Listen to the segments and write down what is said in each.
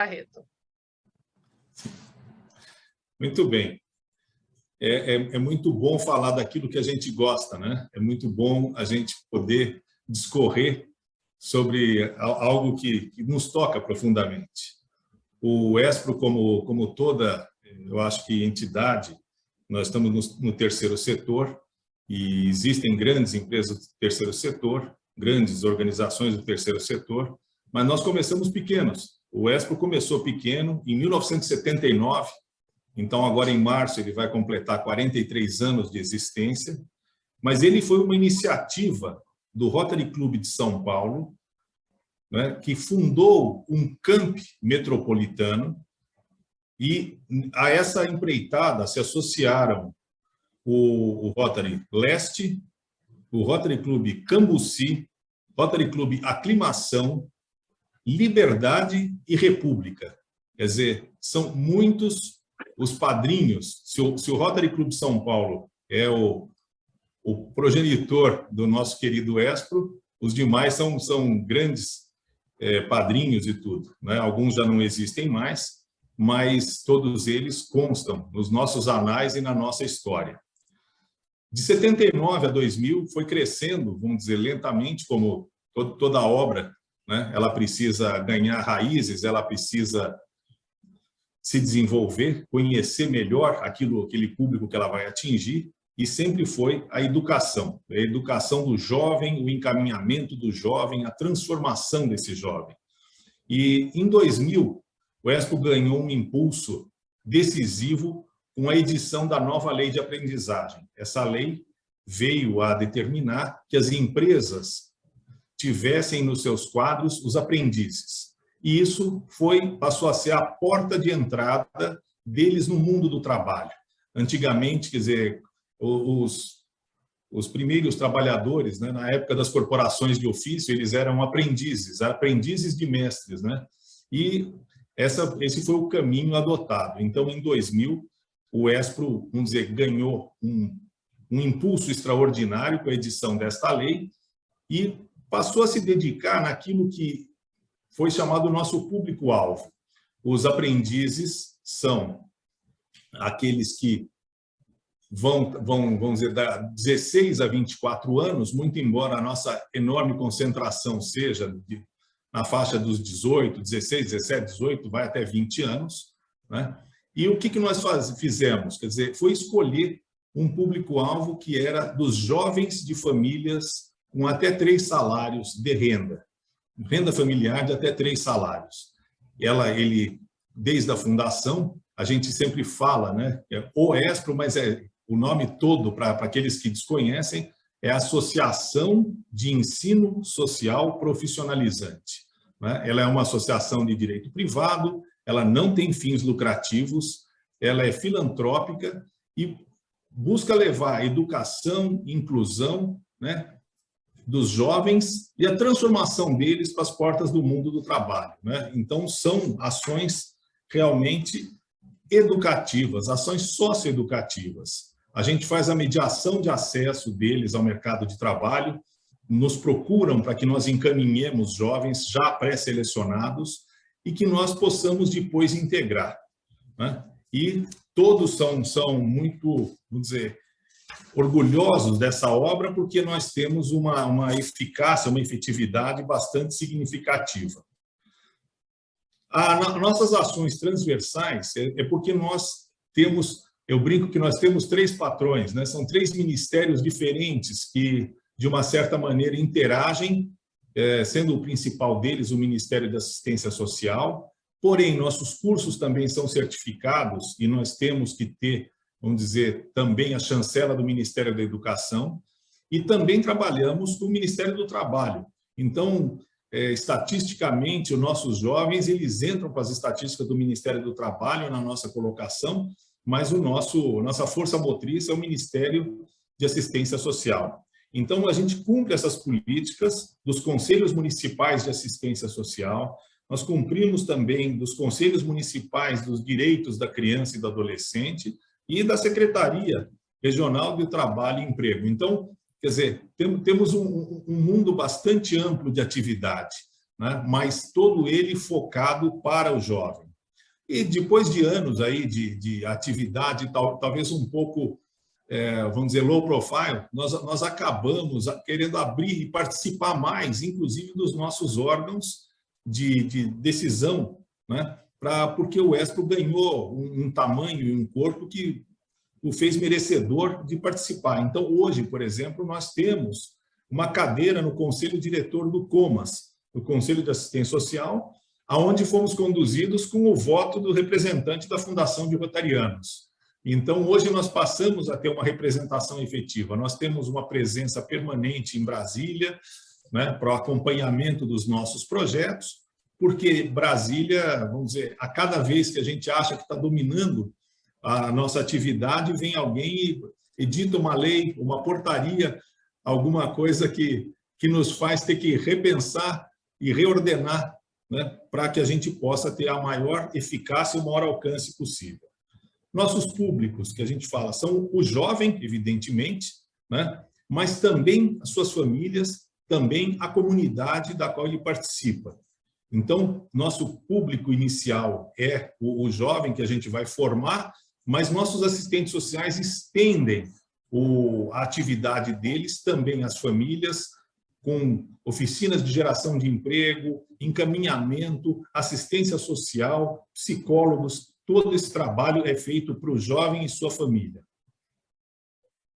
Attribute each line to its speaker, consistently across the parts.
Speaker 1: Barreto.
Speaker 2: Muito bem. É muito bom falar daquilo que a gente gosta, né? É muito bom a gente poder discorrer sobre algo que nos toca profundamente. O ESPRO, como toda, eu acho que entidade, nós estamos no terceiro setor e existem grandes empresas do terceiro setor, grandes organizações do terceiro setor, mas nós começamos pequenos. O ESPRO começou pequeno em 1979, então agora em março ele vai completar 43 anos de existência, mas ele foi uma iniciativa do Rotary Club de São Paulo, né, que fundou um camp metropolitano, e a essa empreitada se associaram o Rotary Leste, o Rotary Club Cambuci, Rotary Club Aclimação, Liberdade e República. Quer dizer, são muitos os padrinhos. Se o Rotary Club São Paulo é o progenitor do nosso querido ESPRO, os demais são grandes padrinhos e tudo, né? Alguns já não existem mais, mas todos eles constam nos nossos anais e na nossa história. De 79 a 2000 foi crescendo, vamos dizer, lentamente, como toda obra, né? Ela precisa ganhar raízes, ela precisa se desenvolver, conhecer melhor aquele público que ela vai atingir, e sempre foi a educação do jovem, o encaminhamento do jovem, a transformação desse jovem. E em 2000, o ESPRO ganhou um impulso decisivo com a edição da nova lei de aprendizagem. Essa lei veio a determinar que as empresas tivessem nos seus quadros os aprendizes. E isso passou a ser a porta de entrada deles no mundo do trabalho. Antigamente, quer dizer, os primeiros trabalhadores, né, na época das corporações de ofício, eles eram aprendizes de mestres, né? E esse foi o caminho adotado. Então, em 2000, o ESPRO, vamos dizer, ganhou um impulso extraordinário com a edição desta lei e passou a se dedicar naquilo que foi chamado o nosso público-alvo. Os aprendizes são aqueles que vamos dizer, da 16 a 24 anos, muito embora a nossa enorme concentração seja na faixa dos 18, 16, 17, 18, vai até 20 anos, né? E o que nós fizemos? Quer dizer, foi escolher um público-alvo que era dos jovens de famílias com até 3 salários de renda familiar de até 3 salários. Ele, desde a fundação, a gente sempre fala, né? O ESPRO, mas o nome todo, para aqueles que desconhecem, é Associação de Ensino Social Profissionalizante, né? Ela é uma associação de direito privado, ela não tem fins lucrativos, ela é filantrópica e busca levar educação, inclusão, né, dos jovens e a transformação deles para as portas do mundo do trabalho, né? Então, são ações realmente educativas, ações socioeducativas. A gente faz a mediação de acesso deles ao mercado de trabalho, nos procuram para que nós encaminhemos jovens já pré-selecionados e que nós possamos depois integrar, né? E todos são muito, vamos dizer, orgulhosos dessa obra, porque nós temos uma eficácia, uma efetividade bastante significativa. Nossas ações transversais é porque nós temos, eu brinco que nós temos 3 patrões, né? São 3 ministérios diferentes que, de uma certa maneira, interagem, sendo o principal deles o Ministério da Assistência Social, porém, nossos cursos também são certificados e nós temos que ter, vamos dizer, também a chancela do Ministério da Educação, e também trabalhamos com o Ministério do Trabalho. Então, estatisticamente, os nossos jovens, eles entram para as estatísticas do Ministério do Trabalho na nossa colocação, mas nossa força motriz é o Ministério de Assistência Social. Então, a gente cumpre essas políticas dos Conselhos Municipais de Assistência Social, nós cumprimos também dos Conselhos Municipais dos Direitos da Criança e do Adolescente, e da Secretaria Regional de Trabalho e Emprego. Então, quer dizer, temos um mundo bastante amplo de atividade, né? Mas todo ele focado para o jovem. E depois de anos aí de atividade, talvez um pouco, vamos dizer, low profile, nós acabamos querendo abrir e participar mais, inclusive, dos nossos órgãos de decisão, né? Porque o Espro ganhou um tamanho e um corpo que o fez merecedor de participar. Então, hoje, por exemplo, nós temos uma cadeira no Conselho Diretor do COMAS, do Conselho de Assistência Social, aonde fomos conduzidos com o voto do representante da Fundação de Rotarianos. Então, hoje nós passamos a ter uma representação efetiva. Nós temos uma presença permanente em Brasília, né, para o acompanhamento dos nossos projetos, porque Brasília, vamos dizer, a cada vez que a gente acha que está dominando a nossa atividade, vem alguém e edita uma lei, uma portaria, alguma coisa que nos faz ter que repensar e reordenar, né, para que a gente possa ter a maior eficácia e o maior alcance possível. Nossos públicos, que a gente fala, são o jovem, evidentemente, né, mas também as suas famílias, também a comunidade da qual ele participa. Então, nosso público inicial é o jovem que a gente vai formar, mas nossos assistentes sociais estendem a atividade deles também às famílias, com oficinas de geração de emprego, encaminhamento, assistência social, psicólogos. Todo esse trabalho é feito para o jovem e sua família.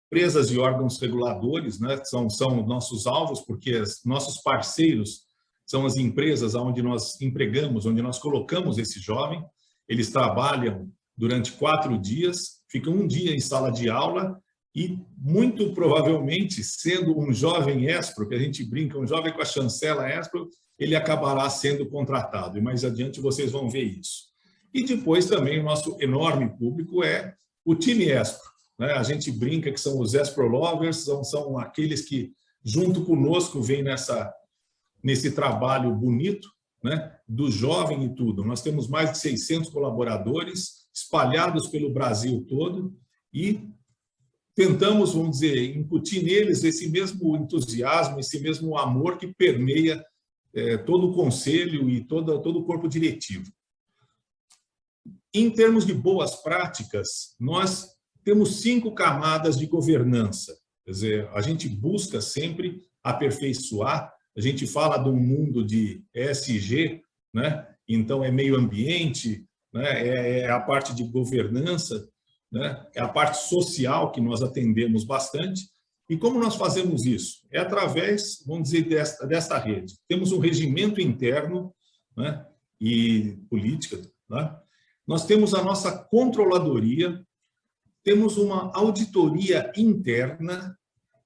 Speaker 2: Empresas e órgãos reguladores, né, são nossos alvos, porque nossos parceiros são as empresas onde nós empregamos, onde nós colocamos esse jovem. Eles trabalham durante 4 dias, ficam um dia em sala de aula e, muito provavelmente, sendo um jovem Espro, que a gente brinca, um jovem com a chancela Espro, ele acabará sendo contratado. E mais adiante vocês vão ver isso. E depois também o nosso enorme público é o time Espro, né? A gente brinca que são os Espro Lovers, são aqueles que, junto conosco, vêm nesse trabalho bonito, né, do jovem e tudo. Nós temos mais de 600 colaboradores espalhados pelo Brasil todo e tentamos, vamos dizer, incutir neles esse mesmo entusiasmo, esse mesmo amor que permeia todo o conselho e todo o corpo diretivo. Em termos de boas práticas, nós temos 5 camadas de governança. Quer dizer, a gente busca sempre aperfeiçoar. A gente fala de um mundo de ESG, né? Então é meio ambiente, né? É a parte de governança, né? É a parte social que nós atendemos bastante. E como nós fazemos isso? É através, vamos dizer, desta rede. Temos um regimento interno, né, e política, né? Nós temos a nossa controladoria, temos uma auditoria interna,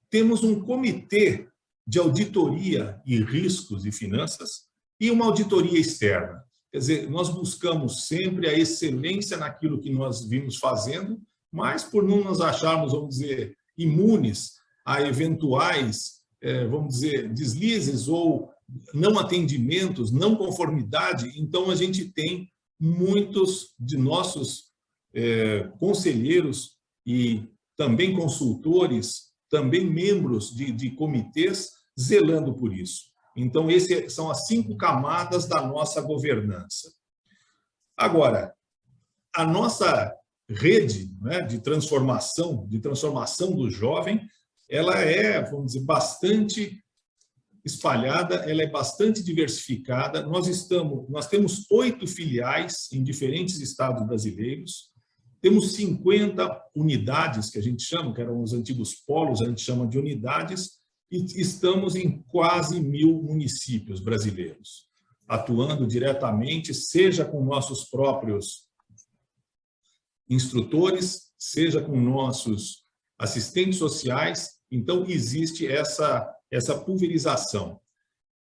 Speaker 2: temos um comitê de auditoria e riscos e finanças e uma auditoria externa. Quer dizer, nós buscamos sempre a excelência naquilo que nós vimos fazendo, mas por não nos acharmos, vamos dizer, imunes a eventuais, vamos dizer, deslizes ou não atendimentos, não conformidade, então a gente tem muitos de nossos conselheiros e também consultores, também membros de comitês, zelando por isso. Então, essas são as 5 camadas da nossa governança. Agora, a nossa rede, né, de transformação do jovem, ela é, vamos dizer, bastante espalhada, ela é bastante diversificada. Nós temos 8 filiais em diferentes estados brasileiros, temos 50 unidades, que a gente chama, que eram os antigos polos, a gente chama de unidades, e estamos em quase 1000 municípios brasileiros, atuando diretamente, seja com nossos próprios instrutores, seja com nossos assistentes sociais. Então, existe essa pulverização.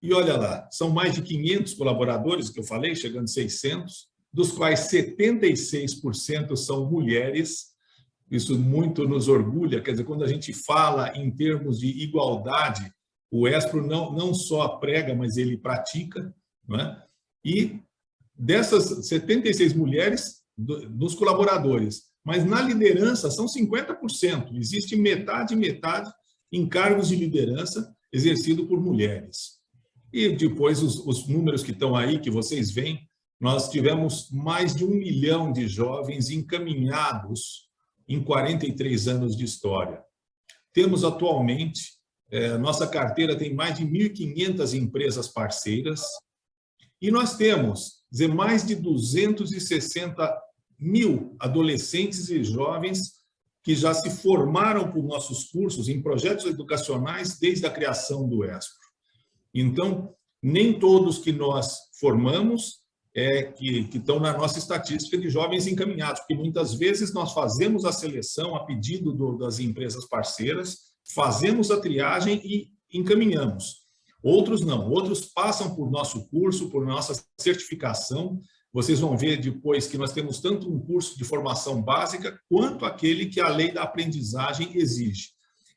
Speaker 2: E olha lá, são mais de 500 colaboradores, que eu falei, chegando a 600, dos quais 76% são mulheres. Isso muito nos orgulha, quer dizer, quando a gente fala em termos de igualdade, o Espro não só prega, mas ele pratica, não é? E dessas 76 mulheres, dos colaboradores, mas na liderança são 50%, existe metade em cargos de liderança exercido por mulheres. E depois os números que estão aí, que vocês veem, nós tivemos mais de 1 milhão de jovens encaminhados em 43 anos de história. Temos atualmente, nossa carteira tem mais de 1.500 empresas parceiras e nós temos mais de 260 mil adolescentes e jovens que já se formaram por nossos cursos em projetos educacionais desde a criação do ESPRO. Então, nem todos que nós formamos que estão na nossa estatística de jovens encaminhados, porque muitas vezes nós fazemos a seleção a pedido das empresas parceiras, fazemos a triagem e encaminhamos. Outros não, outros passam por nosso curso, por nossa certificação. Vocês vão ver depois que nós temos tanto um curso de formação básica, quanto aquele que a lei da aprendizagem exige.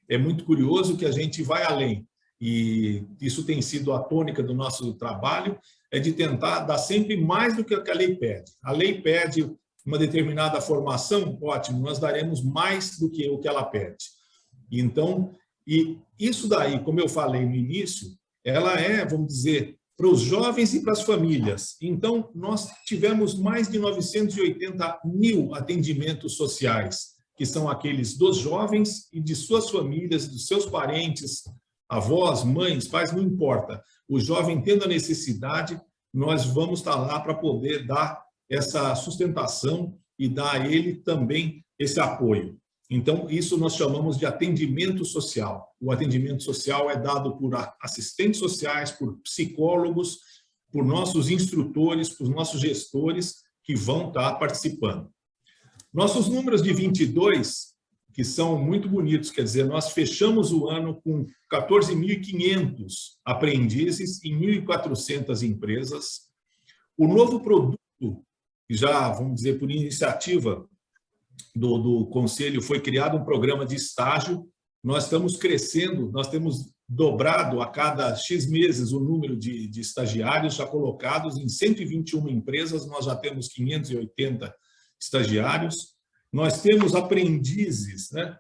Speaker 2: É muito curioso que a gente vai além, e isso tem sido a tônica do nosso trabalho, é de tentar dar sempre mais do que a lei pede. A lei pede uma determinada formação, ótimo, nós daremos mais do que o que ela pede. Então, e isso daí, como eu falei no início, ela vamos dizer, para os jovens e para as famílias. Então, nós tivemos mais de 980 mil atendimentos sociais, que são aqueles dos jovens e de suas famílias, dos seus parentes, avós, mães, pais, não importa. O jovem tendo a necessidade, nós vamos estar lá para poder dar essa sustentação e dar a ele também esse apoio. Então, isso nós chamamos de atendimento social. O atendimento social é dado por assistentes sociais, por psicólogos, por nossos instrutores, por nossos gestores que vão estar participando. Nossos números de 22, que são muito bonitos, quer dizer, nós fechamos o ano com 14.500 aprendizes em 1.400 empresas. O novo produto, já, vamos dizer, por iniciativa do Conselho, foi criado um programa de estágio. Nós estamos crescendo, nós temos dobrado a cada X meses o número de estagiários já colocados em 121 empresas, nós já temos 580 estagiários. Nós temos aprendizes, né,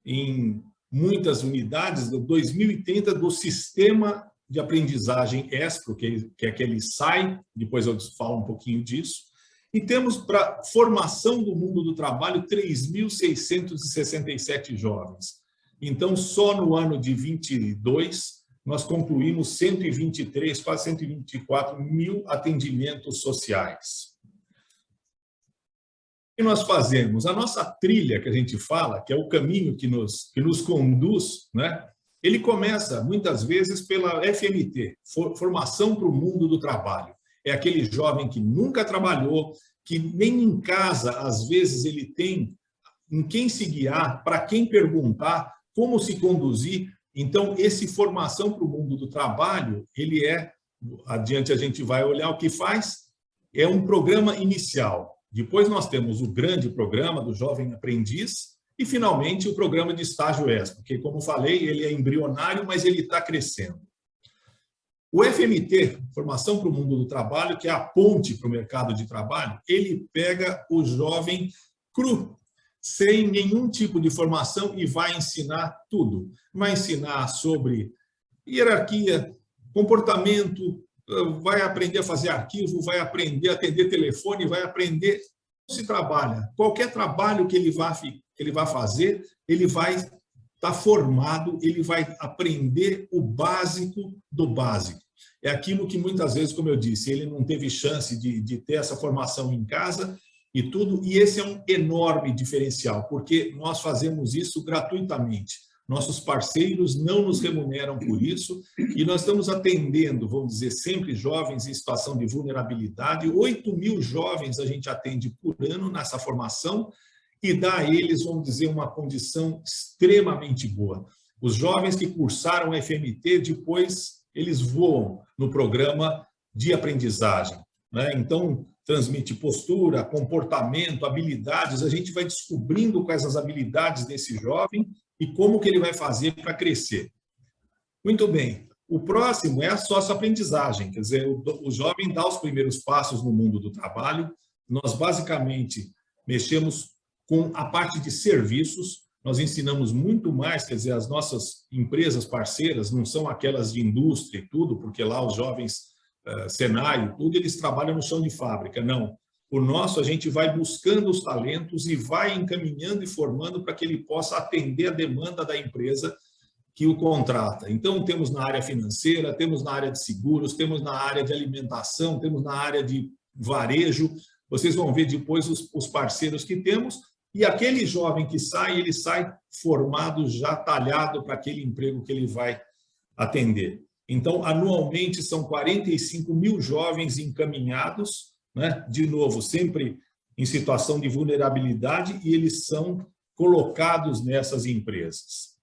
Speaker 2: em muitas unidades, do 2030, do sistema de aprendizagem ESPRO, que é aquele SAI, depois eu falo um pouquinho disso. E temos para formação do mundo do trabalho 3.667 jovens. Então, só no ano de 22, nós concluímos 123, quase 124 mil atendimentos sociais. O que nós fazemos? A nossa trilha, que a gente fala, que é o caminho que nos conduz, né? Ele começa, muitas vezes, pela FMT, Formação para o Mundo do Trabalho. É aquele jovem que nunca trabalhou, que nem em casa, às vezes, ele tem em quem se guiar, para quem perguntar, como se conduzir. Então, esse Formação para o Mundo do Trabalho, ele adiante a gente vai olhar o que faz, é um programa inicial. Depois nós temos o grande programa do Jovem Aprendiz e, finalmente, o programa de estágio ESPRO, porque, como falei, ele é embrionário, mas ele está crescendo. O FMT, Formação para o Mundo do Trabalho, que é a ponte para o mercado de trabalho, ele pega o jovem cru, sem nenhum tipo de formação, e vai ensinar tudo. Vai ensinar sobre hierarquia, comportamento, vai aprender a fazer arquivo, vai aprender a atender telefone, vai aprender como se trabalha. Qualquer trabalho que ele vá fazer, ele vai estar formado, ele vai aprender o básico do básico. É aquilo que muitas vezes, como eu disse, ele não teve chance de ter essa formação em casa e tudo, e esse é um enorme diferencial, porque nós fazemos isso gratuitamente. Nossos parceiros não nos remuneram por isso e nós estamos atendendo, vamos dizer, sempre jovens em situação de vulnerabilidade. 8.000 jovens a gente atende por ano nessa formação e dá a eles, vamos dizer, uma condição extremamente boa. Os jovens que cursaram o FMT, depois eles voam no programa de aprendizagem, né? Então, transmite postura, comportamento, habilidades. A gente vai descobrindo quais as habilidades desse jovem e como que ele vai fazer para crescer. Muito bem. O próximo é a socioaprendizagem, quer dizer, o jovem dá os primeiros passos no mundo do trabalho. Nós, basicamente, mexemos com a parte de serviços. nós ensinamos muito mais, quer dizer, as nossas empresas parceiras não são aquelas de indústria e tudo, porque lá os jovens, Senai e tudo, eles trabalham no chão de fábrica, não. O nosso, a gente vai buscando os talentos e vai encaminhando e formando para que ele possa atender a demanda da empresa que o contrata. Então, temos na área financeira, temos na área de seguros, temos na área de alimentação, temos na área de varejo. Vocês vão ver depois os parceiros que temos. E aquele jovem que sai, ele sai formado, já talhado para aquele emprego que ele vai atender. Então, anualmente, são 45 mil jovens encaminhados, né? De novo, sempre em situação de vulnerabilidade, e eles são colocados nessas empresas.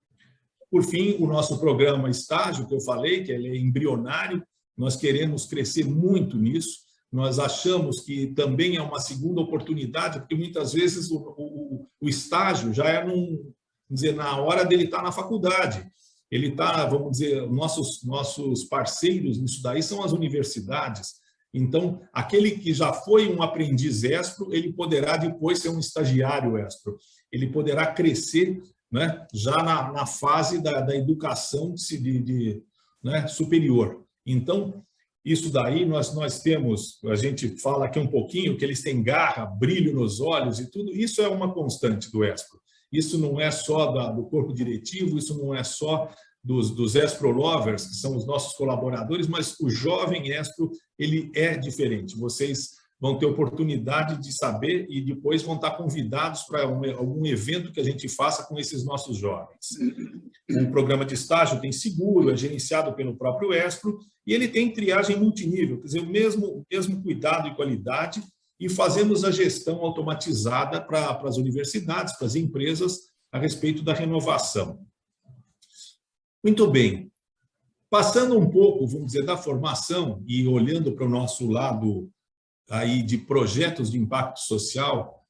Speaker 2: Por fim, o nosso programa Estágio, que eu falei, que ele é embrionário, nós queremos crescer muito nisso. Nós achamos que também é uma segunda oportunidade, porque muitas vezes o estágio já é, vamos dizer, na hora dele estar na faculdade. Ele está, vamos dizer, nossos parceiros nisso daí são as universidades. Então, aquele que já foi um aprendiz ESPRO, ele poderá depois ser um estagiário ESPRO. Ele poderá crescer, né, já na fase da educação né, superior. Então, isso daí nós temos, a gente fala aqui um pouquinho, que eles têm garra, brilho nos olhos e tudo, isso é uma constante do ESPRO. Isso não é só do corpo diretivo, isso não é só dos ESPRO Lovers, que são os nossos colaboradores, mas o jovem ESPRO, ele é diferente. Vocês vão ter oportunidade de saber e depois vão estar convidados para algum evento que a gente faça com esses nossos jovens. O programa de estágio tem seguro, é gerenciado pelo próprio ESPRO e ele tem triagem multinível, quer dizer, o mesmo cuidado e qualidade, e fazemos a gestão automatizada para as universidades, para as empresas, a respeito da renovação. Muito bem. Passando um pouco, vamos dizer, da formação e olhando para o nosso lado aí de projetos de impacto social,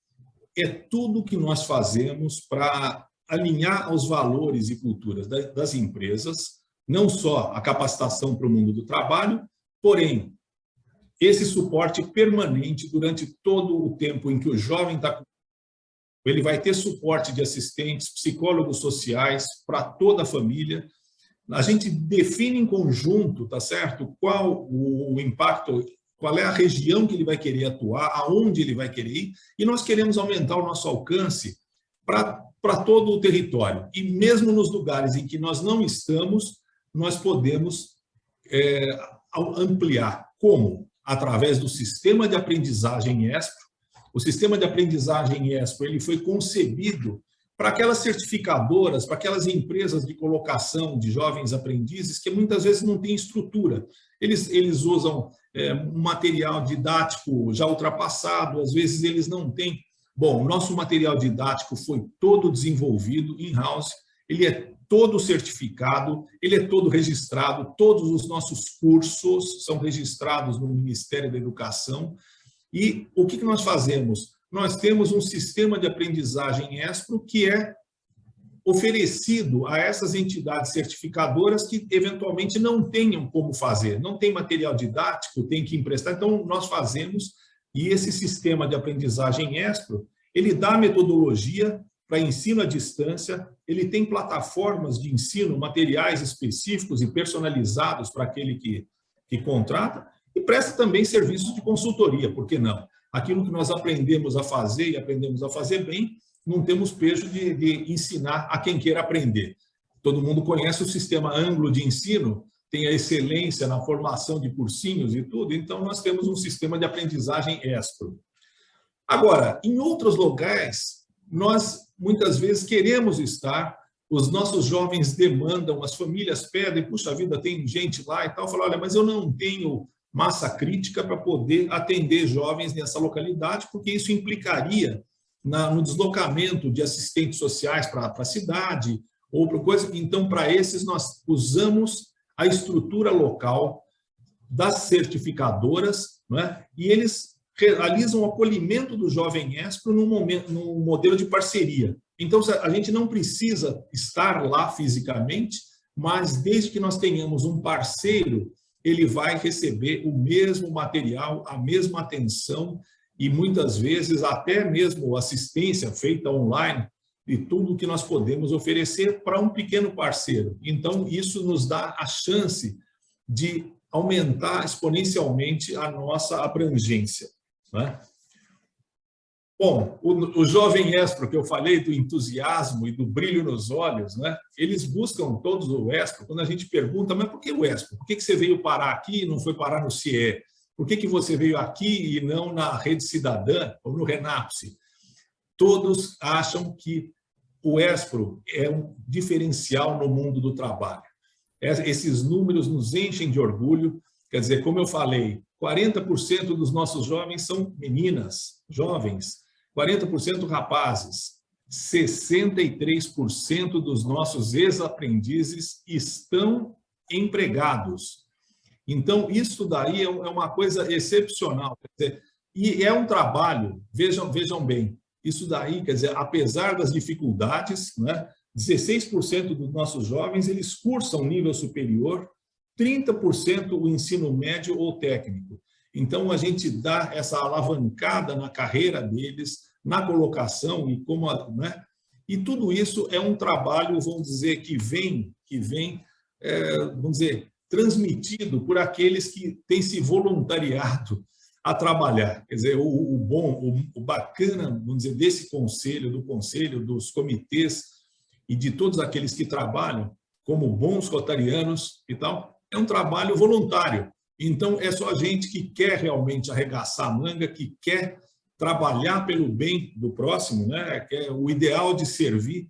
Speaker 2: é tudo que nós fazemos para alinhar aos valores e culturas das empresas, não só a capacitação para o mundo do trabalho, porém, esse suporte permanente durante todo o tempo em que o jovem está... Ele vai ter suporte de assistentes, psicólogos sociais para toda a família. A gente define em conjunto, tá certo? Qual o impacto, qual é a região que ele vai querer atuar, aonde ele vai querer ir, e nós queremos aumentar o nosso alcance para todo o território. E mesmo nos lugares em que nós não estamos, nós podemos ampliar. Como? Através do sistema de aprendizagem ESPRO. O sistema de aprendizagem ESPRO ele foi concebido para aquelas certificadoras, para aquelas empresas de colocação de jovens aprendizes que muitas vezes não têm estrutura. Eles usam um material didático já ultrapassado, às vezes eles não têm. Bom, o nosso material didático foi todo desenvolvido in-house, ele é todo certificado, ele é todo registrado, todos os nossos cursos são registrados no Ministério da Educação. E o que nós fazemos? Nós temos um sistema de aprendizagem ESPRO que é oferecido a essas entidades certificadoras que eventualmente não tenham como fazer, não tem material didático, tem que emprestar, então nós fazemos, e esse sistema de aprendizagem ESPRO, ele dá metodologia para ensino à distância, ele tem plataformas de ensino, materiais específicos e personalizados para aquele que contrata, e presta também serviços de consultoria, por que não? Aquilo que nós aprendemos a fazer e aprendemos a fazer bem, não temos pejo de ensinar a quem queira aprender. Todo mundo conhece o sistema Anglo de ensino, tem a excelência na formação de cursinhos e tudo, então nós temos um sistema de aprendizagem ESPRO. Agora, em outros lugares, nós muitas vezes queremos estar, os nossos jovens demandam, as famílias pedem, puxa vida, tem gente lá e tal, fala, olha, mas eu não tenho massa crítica para poder atender jovens nessa localidade, porque isso implicaria no deslocamento de assistentes sociais para a cidade, ou para coisa. Então, para esses, nós usamos a estrutura local das certificadoras, não é? E eles realizam o acolhimento do jovem ESPRO num modelo de parceria. Então, a gente não precisa estar lá fisicamente, mas desde que nós tenhamos um parceiro, ele vai receber o mesmo material, a mesma atenção e muitas vezes até mesmo assistência feita online e tudo que nós podemos oferecer para um pequeno parceiro. Então, isso nos dá a chance de aumentar exponencialmente a nossa abrangência, né? Bom, o jovem Espro, que eu falei do entusiasmo e do brilho nos olhos, né? Eles buscam todos o Espro. Quando a gente pergunta, mas por que o Espro? Por que você veio parar aqui e não foi parar no CIE? Por que você veio aqui e não na Rede Cidadã ou no Renapse? Todos acham que o Espro é um diferencial no mundo do trabalho. Esses números nos enchem de orgulho. Quer dizer, como eu falei, 40% dos nossos jovens são meninas, jovens, 40% rapazes, 63% dos nossos ex-aprendizes estão empregados. Então, isso daí é uma coisa excepcional. Quer dizer, e é um trabalho, vejam bem, isso daí, quer dizer, apesar das dificuldades, né, 16% dos nossos jovens eles cursam nível superior, 30% o ensino médio ou técnico. Então, a gente dá essa alavancada na carreira deles, na colocação, e como, né? E tudo isso é um trabalho, vamos dizer, que vem vamos dizer, transmitido por aqueles que têm se voluntariado a trabalhar. Quer dizer, o bacana, vamos dizer, desse conselho, do conselho, dos comitês e de todos aqueles que trabalham como bons rotarianos e tal, é um trabalho voluntário. Então, é só a gente que quer realmente arregaçar a manga, que quer trabalhar pelo bem do próximo, né? Que é o ideal de servir,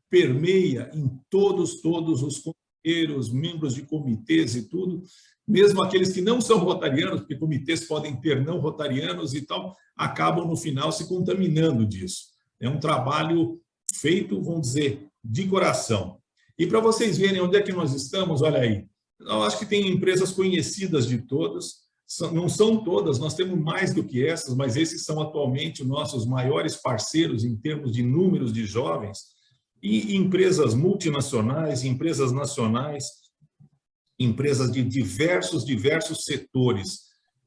Speaker 2: permeia em todos os conselheiros, membros de comitês e tudo, mesmo aqueles que não são rotarianos, porque comitês podem ter não rotarianos e tal, acabam no final se contaminando disso. É um trabalho feito, vamos dizer, de coração. E para vocês verem onde é que nós estamos, olha aí, eu acho que tem empresas conhecidas de todas, não são todas, nós temos mais do que essas, mas esses são atualmente os nossos maiores parceiros em termos de números de jovens, e empresas multinacionais, empresas nacionais, empresas de diversos setores,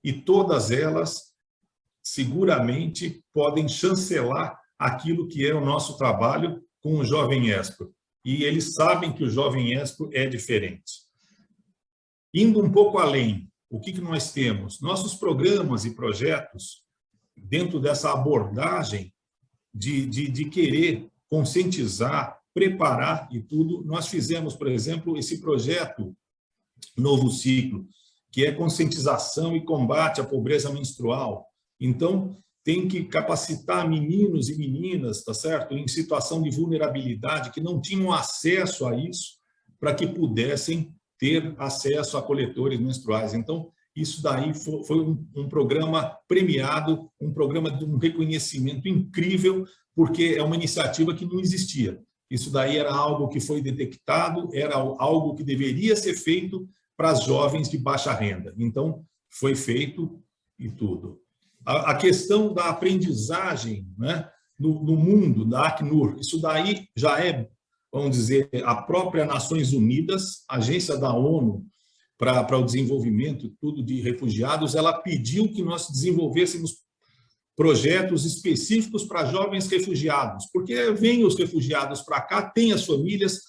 Speaker 2: e todas elas seguramente podem chancelar aquilo que é o nosso trabalho com o Jovem Espro. E eles sabem que o Jovem Espro é diferente. Indo um pouco além, o que nós temos? Nossos programas e projetos, dentro dessa abordagem de querer conscientizar, preparar e tudo, nós fizemos, por exemplo, esse projeto Novo Ciclo, que é conscientização e combate à pobreza menstrual. Então, tem que capacitar meninos e meninas, tá certo? Em situação de vulnerabilidade, que não tinham acesso a isso, para que pudessem ter acesso a coletores menstruais. Então, isso daí foi um programa premiado, um programa de um reconhecimento incrível, porque é uma iniciativa que não existia. Isso daí era algo que foi detectado, era algo que deveria ser feito para as jovens de baixa renda. Então, foi feito e tudo. A questão da aprendizagem, né, no mundo, da Acnur, isso daí já é, vamos dizer, a própria Nações Unidas, agência da ONU para o desenvolvimento tudo de refugiados, ela pediu que nós desenvolvêssemos projetos específicos para jovens refugiados, porque vêm os refugiados para cá, têm as famílias,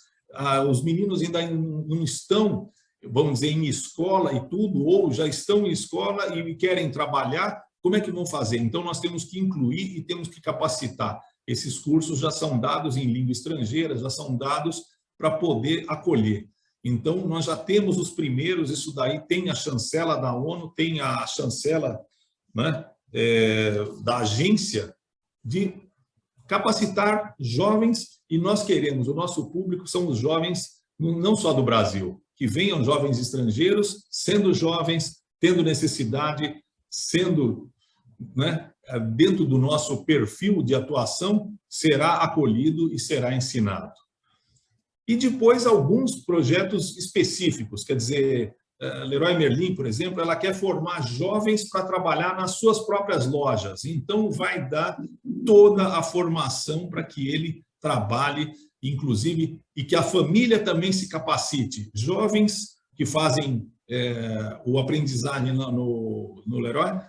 Speaker 2: os meninos ainda não estão, vamos dizer, em escola e tudo, ou já estão em escola e querem trabalhar, como é que vão fazer? Então, nós temos que incluir e temos que capacitar. Esses cursos já são dados em língua estrangeira, já são dados para poder acolher. Então, nós já temos os primeiros, isso daí tem a chancela da ONU, tem a chancela, né, da agência de capacitar jovens, e nós queremos, o nosso público são os jovens, não só do Brasil, que venham jovens estrangeiros, sendo jovens, tendo necessidade, sendo, né, dentro do nosso perfil de atuação, será acolhido e será ensinado. E depois alguns projetos específicos, quer dizer, Leroy Merlin, por exemplo, ela quer formar jovens para trabalhar nas suas próprias lojas. Então, vai dar toda a formação para que ele trabalhe, inclusive, e que a família também se capacite. Jovens que fazem o aprendizagem no Leroy,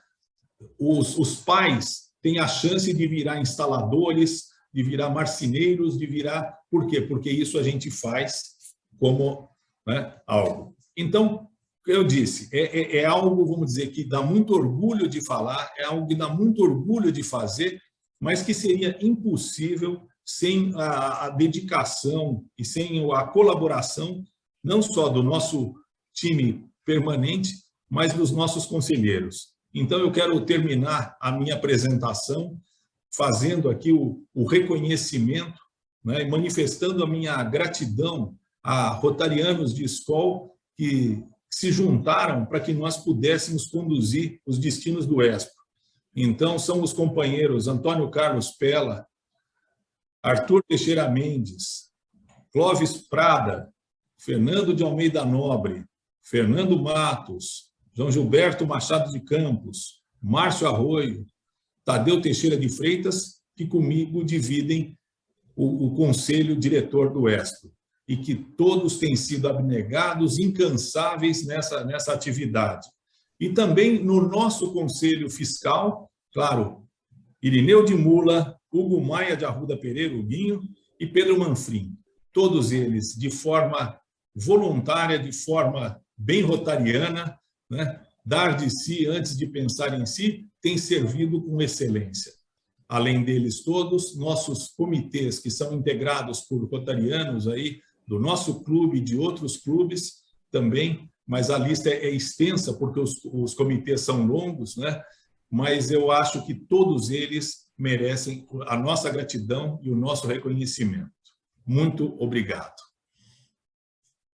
Speaker 2: os pais têm a chance de virar instaladores, de virar marceneiros, de virar... Por quê? Porque isso a gente faz como, né, algo. Então, eu disse, é algo, vamos dizer, que dá muito orgulho de falar, é algo que dá muito orgulho de fazer, mas que seria impossível sem a dedicação e sem a colaboração, não só do nosso time permanente, mas dos nossos conselheiros. Então, eu quero terminar a minha apresentação fazendo aqui o reconhecimento, né, e manifestando a minha gratidão a rotarianos de Skol que se juntaram para que nós pudéssemos conduzir os destinos do Expo. Então, são os companheiros Antônio Carlos Pella, Arthur Teixeira Mendes, Clóvis Prada, Fernando de Almeida Nobre, Fernando Matos, João Gilberto Machado de Campos, Márcio Arroio, Tadeu Teixeira de Freitas, que comigo dividem o conselho diretor do Expo, e que todos têm sido abnegados, incansáveis nessa atividade. E também no nosso conselho fiscal, claro, Irineu de Mula, Hugo Maia de Arruda Pereira, Huguinho, e Pedro Manfrim. Todos eles, de forma voluntária, de forma bem rotariana, né? Dar de si antes de pensar em si, tem servido com excelência. Além deles todos, nossos comitês, que são integrados por rotarianos aí, do nosso clube e de outros clubes também, mas a lista é extensa, porque os comitês são longos, né? Mas eu acho que todos eles merecem a nossa gratidão e o nosso reconhecimento. Muito obrigado.